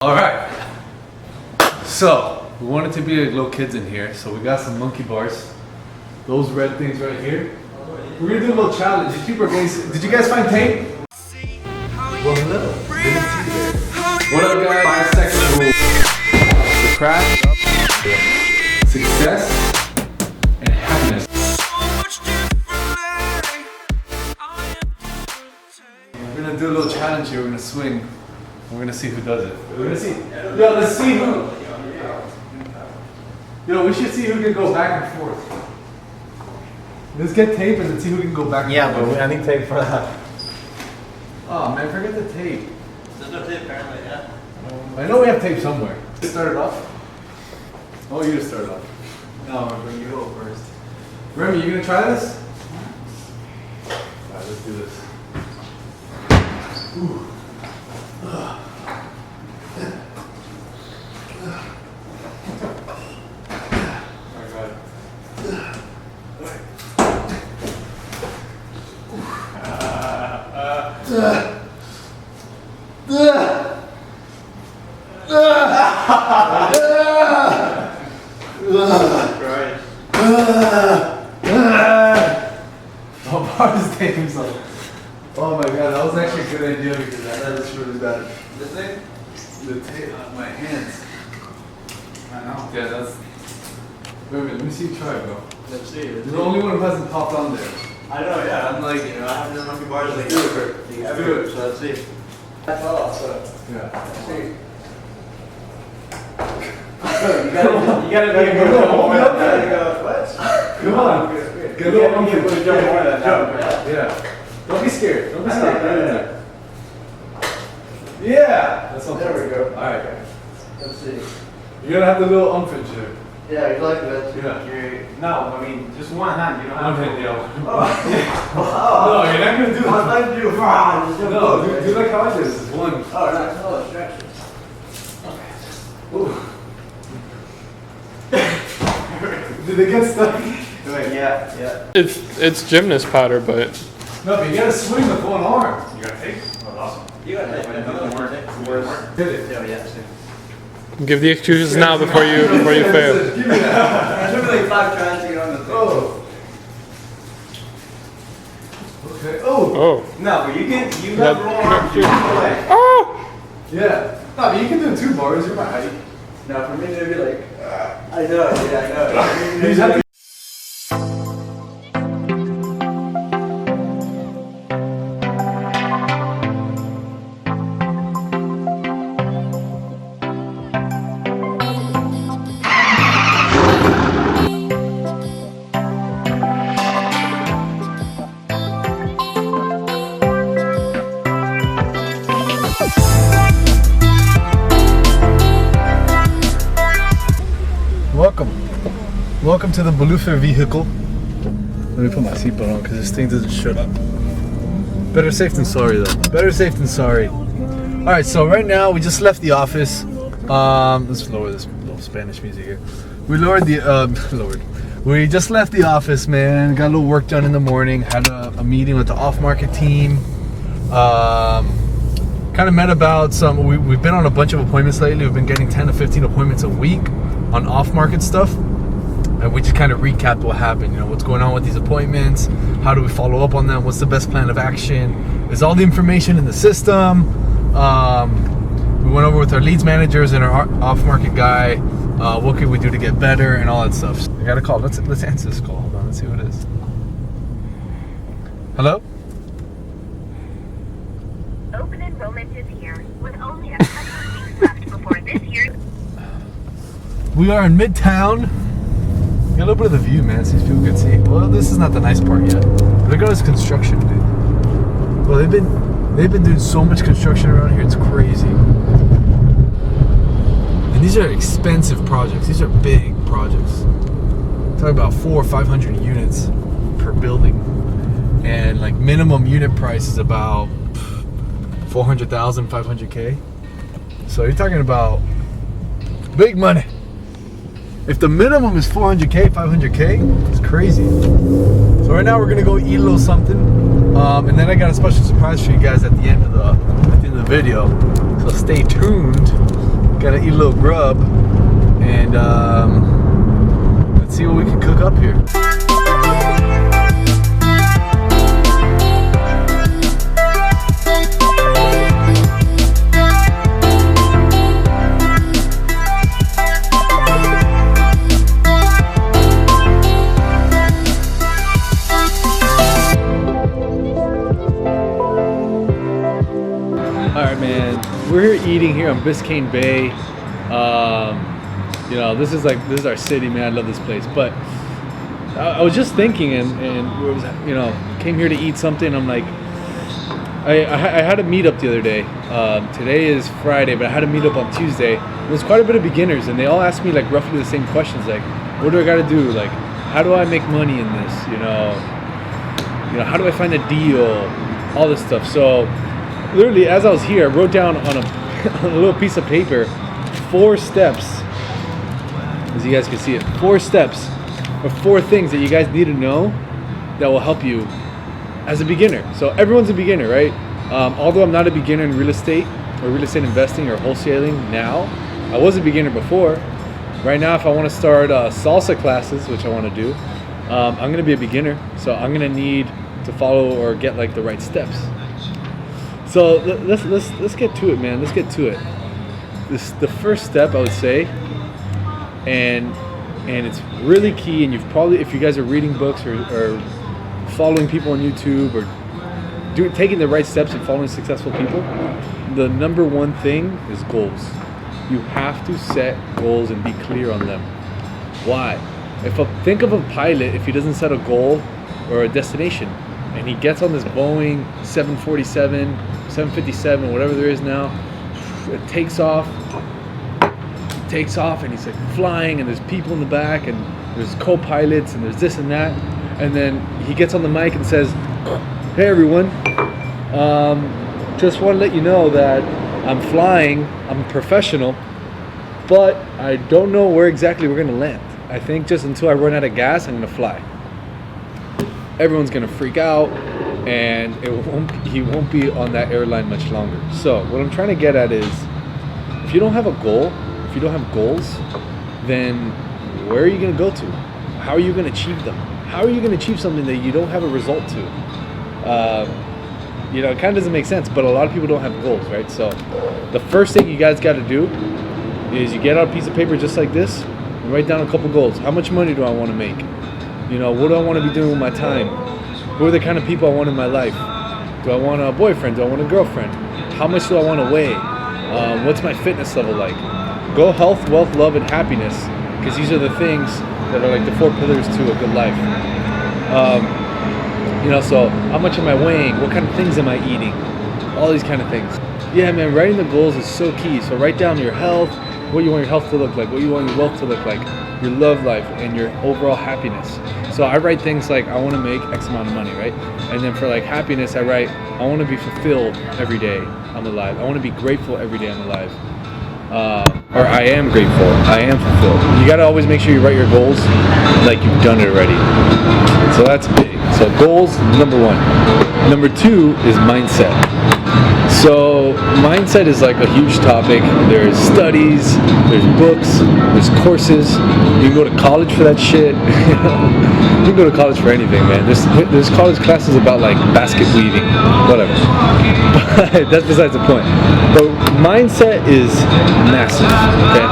All right, so we wanted to be like little kids in here, so we got some monkey bars. Those red things right here. We're gonna do a little challenge. Did you guys find tape? Well, hello. Didn't see there. What up, guys? 5 second rule. The crash, success, and happiness. We're gonna do a little challenge here. We're gonna swing. We're gonna see who does it. We're gonna see. Yo, let's see who. Yo, we should see who can go back and forth. Let's get tape and let's see who can go back and forth. Yeah, but I need tape for that. Oh man, forget the tape. There's no tape apparently, yeah. I know we have tape somewhere. Start it off. Oh, you just started off. No, but you go first. Remy, you gonna try this? Alright, let's do this. Ooh. Oh, Bart is taking himself. Oh my god, that was actually a good idea because that is really bad. This thing? The tape on my hands. I know. Yeah, that's. Wait a minute, let me see you try, bro. Let's see. You're the only one who hasn't popped on there. I know, yeah. I'm like, you know, I have the monkey bars like Do it. everywhere. So let's see. That's all. So Yeah. let's see. You gotta be a good Hold it up there. what? Come on. Get a little monkey. Jump more than Jump. that. Yeah. Don't be scared. Don't be scared. Yeah. That's There we go. Alright. Let's see. You're gonna have the little umphage here. Yeah, you like that? Yeah. No, I mean, just one hand. You don't have One hand, to. yo. Oh. No, you're not gonna do I was that. like to do just No, do like how I did. This is one. Oh, nice. Oh, stretch. Ooh. Did they get stuck? Wait, yeah. It's gymnast powder, but No, but you gotta swing with one arm. You gotta take. Oh, awesome. You got it. Hit it. Yeah. give the excuses now before you fail. Give me that. It took me like 5 tries to get on the thing. Oh. Okay. Oh. Oh. No, but you have wrong arms. You can play. Oh! Yeah. No, but you can do 2 bars. You're my height. No, for me to be like, I know, yeah, I know. You just have to. Welcome to the Belufer vehicle. Let me put my seatbelt on because this thing doesn't shut up. Better safe than sorry though. Better safe than sorry. Alright, so right now we just left the office. Let's lower this little Spanish music here. We We just left the office, man. Got a little work done in the morning. Had a meeting with the off-market team. Kind of met about some. We've been on a bunch of appointments lately. We've been getting 10 to 15 appointments a week on off-market stuff. And we just kind of recapped what happened, you know, what's going on with these appointments, how do we follow up on them, what's the best plan of action, is all the information in the system. We went over with our leads managers and our off-market guy, what could we do to get better and all that stuff. I got a call, let's answer this call, hold on, let's see who it is. Hello? Open enrollment is here, with only a couple of weeks left before this year. We are in Midtown. Got a little bit of the view, man, so these people can see. Well, this is not the nice part yet. Look at all this construction, dude. Well, they've been doing so much construction around here, it's crazy. And these are expensive projects. These are big projects. Talking about 400 or 500 units per building, and like minimum unit price is about 400,000, 500K. So you're talking about big money. If the minimum is 400K, 500K, it's crazy. So right now we're gonna go eat a little something, and then I got a special surprise for you guys at the end of the video. So stay tuned. Gotta eat a little grub, and let's see what we can cook up here. Alright, man, we're eating here on Biscayne Bay. You know, this is our city, man. I love this place. But I was just thinking, and it was, you know, came here to eat something. I'm like, I had a meetup the other day. Today is Friday, but I had a meetup on Tuesday. There's quite a bit of beginners, and they all asked me like roughly the same questions, like, what do I got to do? Like, how do I make money in this? You know, how do I find a deal? All this stuff. So literally, as I was here, I wrote down on a little piece of paper 4 steps, as you guys can see it, 4 steps or 4 things that you guys need to know that will help you as a beginner. So everyone's a beginner, right? Although I'm not a beginner in real estate or real estate investing or wholesaling now, I was a beginner before. Right now, if I want to start salsa classes, which I want to do, I'm going to be a beginner. So I'm going to need to follow or get like the right steps. So let's get to it, man. Let's get to it. The first step, I would say, and it's really key. And you've probably, if you guys are reading books or following people on YouTube or taking the right steps and following successful people, the number one thing is goals. You have to set goals and be clear on them. Why? Think of a pilot, if he doesn't set a goal or a destination, and he gets on this Boeing 747, 757, whatever there is now, it takes off, and he's like flying, and there's people in the back, and there's co-pilots, and there's this and that, and then he gets on the mic and says, hey everyone, just want to let you know that I'm flying, I'm a professional, but I don't know where exactly we're going to land. I think just until I run out of gas, I'm going to fly. Everyone's going to freak out, and he won't be on that airline much longer. So what I'm trying to get at is, if you don't have a goal, if you don't have goals, then where are you going to go to? How are you going to achieve them? How are you going to achieve something that you don't have a result to? You know, it kind of doesn't make sense, but a lot of people don't have goals, right? So the first thing you guys got to do is you get out a piece of paper just like this and write down a couple goals. How much money do I want to make? You know, what do I want to be doing with my time? Who are the kind of people I want in my life? Do I want a boyfriend? Do I want a girlfriend? How much do I want to weigh? What's my fitness level like? Go health, wealth, love, and happiness, because these are the things that are like the 4 pillars to a good life. You know, so how much am I weighing? What kind of things am I eating? All these kind of things. Yeah, man, writing the goals is so key. So write down your health, what you want your health to look like, what you want your wealth to look like, your love life, and your overall happiness. So I write things like, I want to make X amount of money, right? And then for like happiness, I write, I want to be fulfilled every day I'm alive. I want to be grateful every day I'm alive. Or I am grateful, I am fulfilled. You got to always make sure you write your goals like you've done it already. So that's big. So goals, number 1. Number 2 is mindset. So mindset is like a huge topic. There's studies, there's books, there's courses. You can go to college for that shit. You can go to college for anything, man. There's college classes about like basket weaving, whatever. But that's besides the point. But mindset is massive, okay?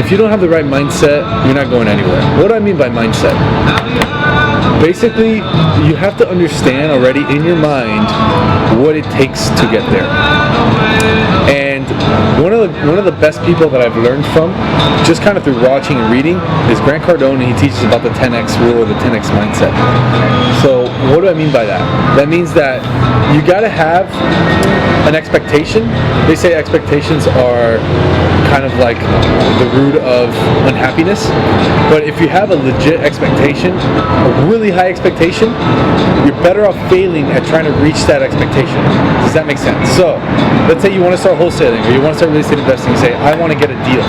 If you don't have the right mindset, you're not going anywhere. What do I mean by mindset? Basically, you have to understand already in your mind what it takes to get there. And one of the best people that I've learned from, just kind of through watching and reading, is Grant Cardone, and he teaches about the 10X rule or the 10X mindset. So what do I mean by that? That means that you gotta have an expectation. They say expectations are kind of like the root of unhappiness. But if you have a legit expectation, a really high expectation, you're better off failing at trying to reach that expectation. Does that make sense? So let's say you want to start wholesaling or you want to start real estate investing. Say, I want to get a deal.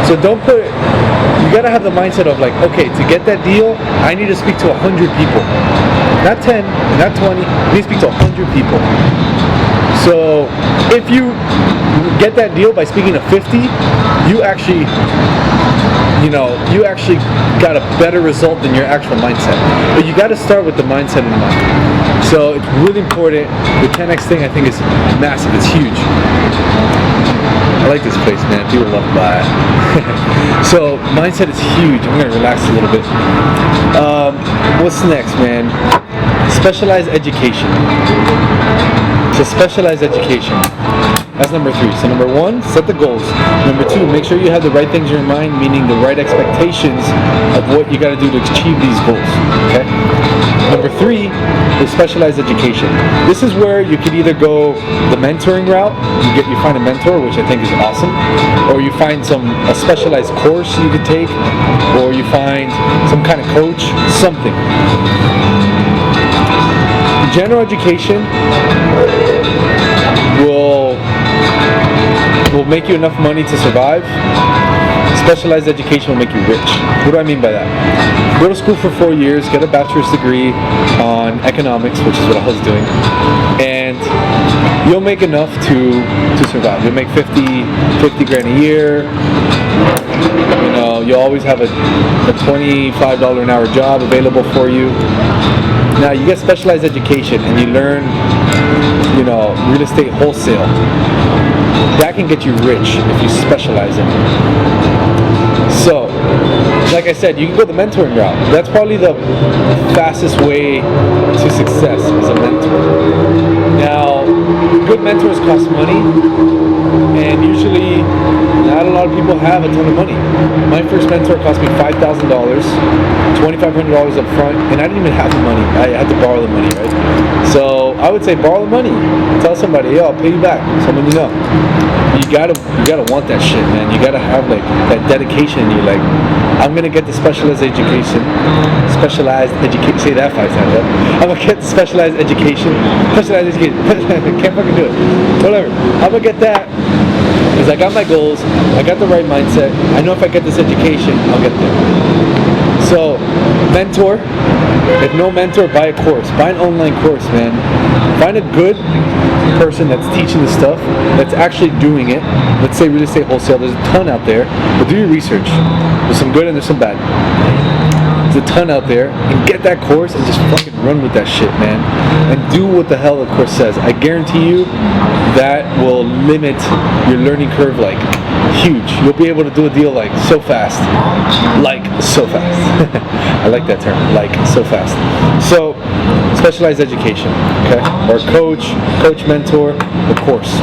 So you got to have the mindset of like, okay, to get that deal, I need to speak to 100 people. Not 10, not 20, I need to speak to 100 people. So if you get that deal by speaking to 50, you actually got a better result than your actual mindset. But you got to start with the mindset in mind. So it's really important. The 10x thing, I think, is massive. It's huge. I like this place, man. People love to buy it. So mindset is huge. I'm gonna relax a little bit. What's next, man? Specialized education. So specialized education. That's number 3. So number 1, set the goals. Number 2, make sure you have the right things in your mind, meaning the right expectations of what you got to do to achieve these goals. Okay. Number 3 is specialized education. This is where you could either go the mentoring route, you find a mentor, which I think is awesome, or you find a specialized course you could take, or you find some kind of coach, something. General education will make you enough money to survive. Specialized education will make you rich. What do I mean by that? Go to school for 4 years, get a bachelor's degree on economics, which is what I was doing, and you'll make enough to survive. You'll make 50 grand a year. You know, you'll always have a $25 an hour job available for you. Now you get specialized education and you learn, real estate wholesale. That can get you rich if you specialize in it. So, like I said, you can go the mentoring route. That's probably the fastest way to success as a mentor. Now, good mentors cost money, and usually not a lot of people have a ton of money. My first mentor cost me $5,000, $2,500 up front, and I didn't even have the money. I had to borrow the money, right? So I would say borrow the money. Tell somebody, yo, I'll pay you back. Someone you know. You gotta want that shit, man. You gotta have like that dedication. You're like, I'm gonna get the specialized education. Say that 5 times. Right? I'm gonna get the specialized education. Can't fucking do it. Whatever. I'm gonna get that because I got my goals. I got the right mindset. I know if I get this education, I'll get there. So, mentor. If no mentor, buy a course. Buy an online course, man. Find a good person that's teaching the stuff, that's actually doing it. Let's say real estate wholesale. There's a ton out there, but do your research. There's some good and there's some bad. There's a ton out there, and get that course and just fucking run with that shit, man. And do what the hell the course says. I guarantee you that will limit your learning curve like huge. You'll be able to do a deal like so fast. I like that term, like so fast. So, specialized education, okay? Or coach, mentor, the course.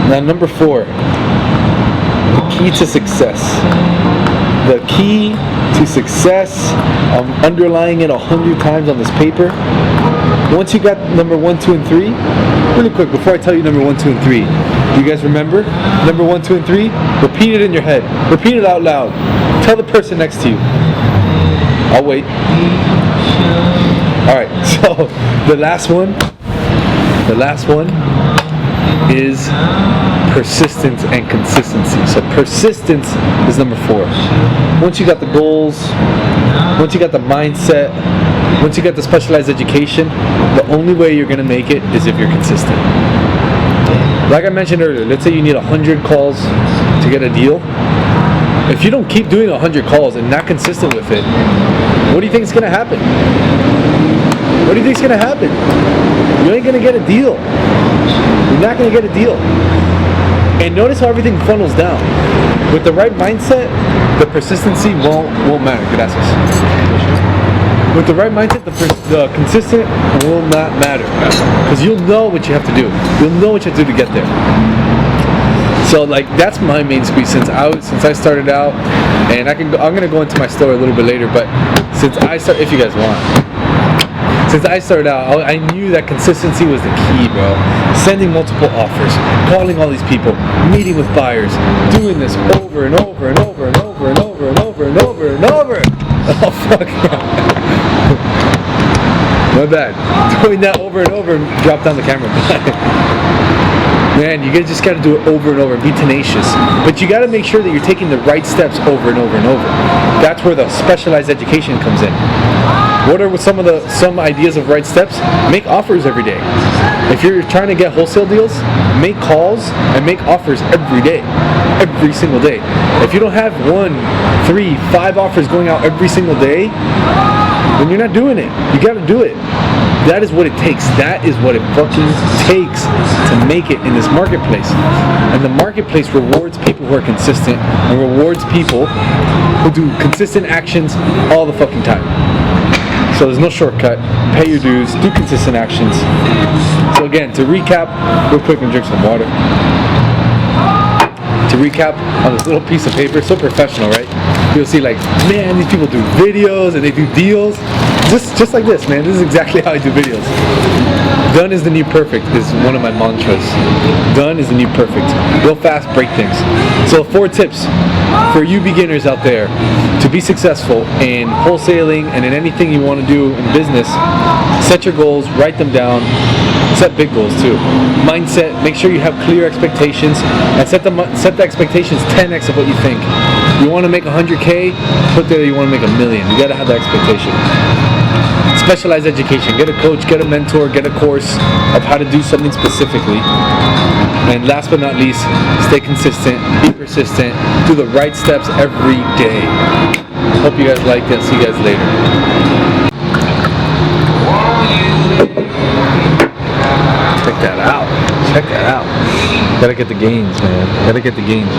Now, number 4, the key to success. The key to success, I'm underlining it 100 times on this paper. Once you got number 1, 2, and 3, really quick, before I tell you number 1, 2, and 3, do you guys remember number 1, 2, and 3? Repeat it in your head. Repeat it out loud. Tell the person next to you. I'll wait. Alright, so the last one is persistence and consistency. So persistence is number 4. Once you got the goals, once you got the mindset, once you got the specialized education, the only way you're going to make it is if you're consistent. Like I mentioned earlier, let's say you need 100 calls to get a deal. If you don't keep doing 100 calls and not consistent with it, what do you think is going to happen? What do you think is going to happen? You ain't going to get a deal. You're not going to get a deal. And notice how everything funnels down. With the right mindset, the persistency won't matter. Gracias. With the right mindset, the consistent will not matter. Because you'll know what you have to do. You'll know what you have to do to get there. So like that's my main squeeze since I started out, and I'm gonna go into my story a little bit later. But since I started, if you guys want, since I started out, I knew that consistency was the key, bro. Sending multiple offers, calling all these people, meeting with buyers, doing this over and over and over and over and over and over and over and over. Oh fuck. My bad. Doing that over and over and drop down the camera. Man, you just got to do it over and over and be tenacious. But you got to make sure that you're taking the right steps over and over and over. That's where the specialized education comes in. What are some ideas of right steps? Make offers every day. If you're trying to get wholesale deals, make calls and make offers every day, every single day. If you don't have 1, 3, 5 offers going out every single day, then you're not doing it. You got to do it. That is what it takes. That is what it fucking takes to make it in this marketplace. And the marketplace rewards people who are consistent and rewards people who do consistent actions all the fucking time. So there's no shortcut. Pay your dues, do consistent actions. So again, to recap, real quick and drink some water. To recap on this little piece of paper, so professional, right? You'll see like, man, these people do videos and they do deals. Just like this, man. This is exactly how I do videos. Done is the new perfect is one of my mantras. Done is the new perfect. Real fast, break things. So 4 tips for you beginners out there to be successful in wholesaling and in anything you want to do in business. Set your goals, write them down. Set big goals too. Mindset, make sure you have clear expectations and set the expectations 10x of what you think. You want to make 100K, put there you want to make $1 million. You got to have that expectation. Specialized education, get a coach, get a mentor, get a course of how to do something specifically. And last but not least, stay consistent, be persistent, do the right steps every day. Hope you guys liked it. See you guys later. Check that out. Check that out. Gotta get the gains, man. Gotta get the gains.